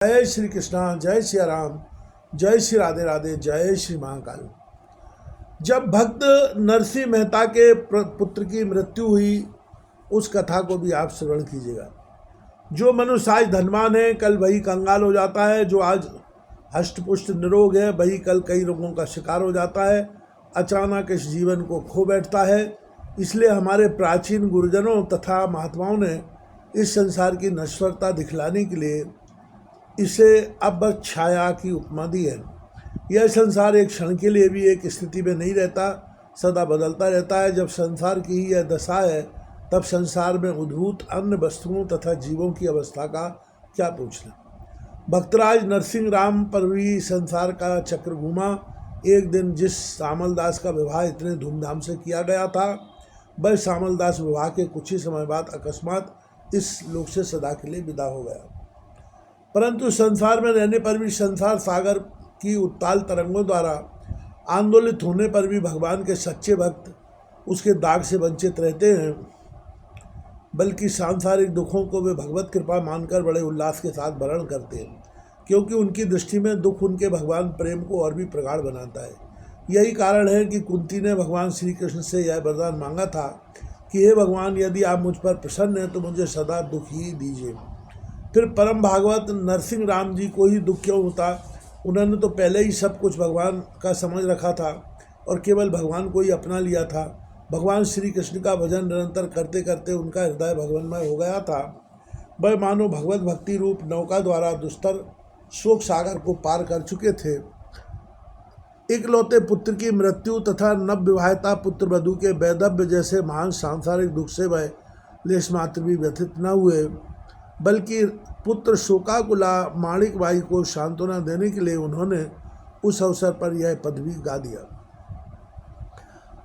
जय श्री कृष्णा, जय श्री राम, जय श्री राधे राधे, जय श्री महाकाल। जब भक्त नरसिंह मेहता के पुत्र की मृत्यु हुई, उस कथा को भी आप श्रवण कीजिएगा। जो मनुष्य आज धनवान है, कल वही कंगाल हो जाता है। जो आज हष्टपुष्ट निरोग है, वही कल कई रोगों का शिकार हो जाता है। अचानक इस जीवन को खो बैठता है। इसलिए हमारे प्राचीन गुरुजनों तथा महात्माओं ने इस संसार की नश्वरता दिखलाने के लिए इसे अब छाया की उपमा दी है। यह संसार एक क्षण के लिए भी एक स्थिति में नहीं रहता, सदा बदलता रहता है। जब संसार की ही यह दशा है, तब संसार में उद्भूत अन्य वस्तुओं तथा जीवों की अवस्था का क्या पूछना। भक्तराज नरसिंह राम पर भी संसार का चक्र घूमा। एक दिन जिस श्यामलदास का विवाह इतने धूमधाम से किया गया था, वह श्यामलदास विवाह के कुछ ही समय बाद अकस्मात इस लोक से सदा के लिए विदा हो गया। परंतु संसार में रहने पर भी, संसार सागर की उत्ताल तरंगों द्वारा आंदोलित होने पर भी भगवान के सच्चे भक्त उसके दाग से वंचित रहते हैं, बल्कि सांसारिक दुखों को वे भगवत कृपा मानकर बड़े उल्लास के साथ वर्ण करते हैं, क्योंकि उनकी दृष्टि में दुख उनके भगवान प्रेम को और भी प्रगाढ़ बनाता है। यही कारण है कि कुंती ने भगवान श्री कृष्ण से यह वरदान मांगा था कि हे भगवान, यदि आप मुझ पर प्रसन्न हैं तो मुझे सदा दुख ही दीजिए। फिर परम भागवत नरसिंह राम जी को ही दुख क्यों होता? उन्होंने तो पहले ही सब कुछ भगवान का समझ रखा था और केवल भगवान को ही अपना लिया था। भगवान श्री कृष्ण का भजन निरंतर करते करते उनका हृदय भगवानमय हो गया था। वह मानो भगवत भक्ति रूप नौका द्वारा दुस्तर शोक सागर को पार कर चुके थे। इकलौते पुत्र की मृत्यु तथा नव विवाहिता पुत्र वधू के वैधव्य जैसे महान सांसारिक दुख से वह लेश मात्र भी व्यथित न हुए, बल्कि पुत्र शोकाकुला माणिकबाई को सांत्वना देने के लिए उन्होंने उस अवसर पर यह पद भी गा दिया।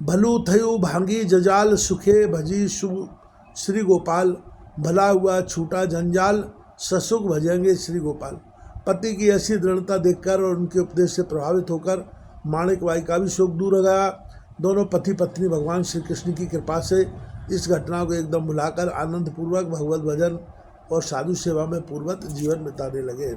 भलू थयु भांगी जजाल, सुखे भजी श्री गोपाल, भला हुआ छूटा जंजाल, ससुख भजेंगे श्री गोपाल। पति की ऐसी दृढ़ता देखकर और उनके उपदेश से प्रभावित होकर माणिकबाई का भी शोक दूर हो गया। दोनों पति पत्नी भगवान श्री कृष्ण की कृपा से इस घटना को एकदम भुलाकर आनंदपूर्वक भगवत भजन और साधु सेवा में पूर्वत जीवन बिताने लगे।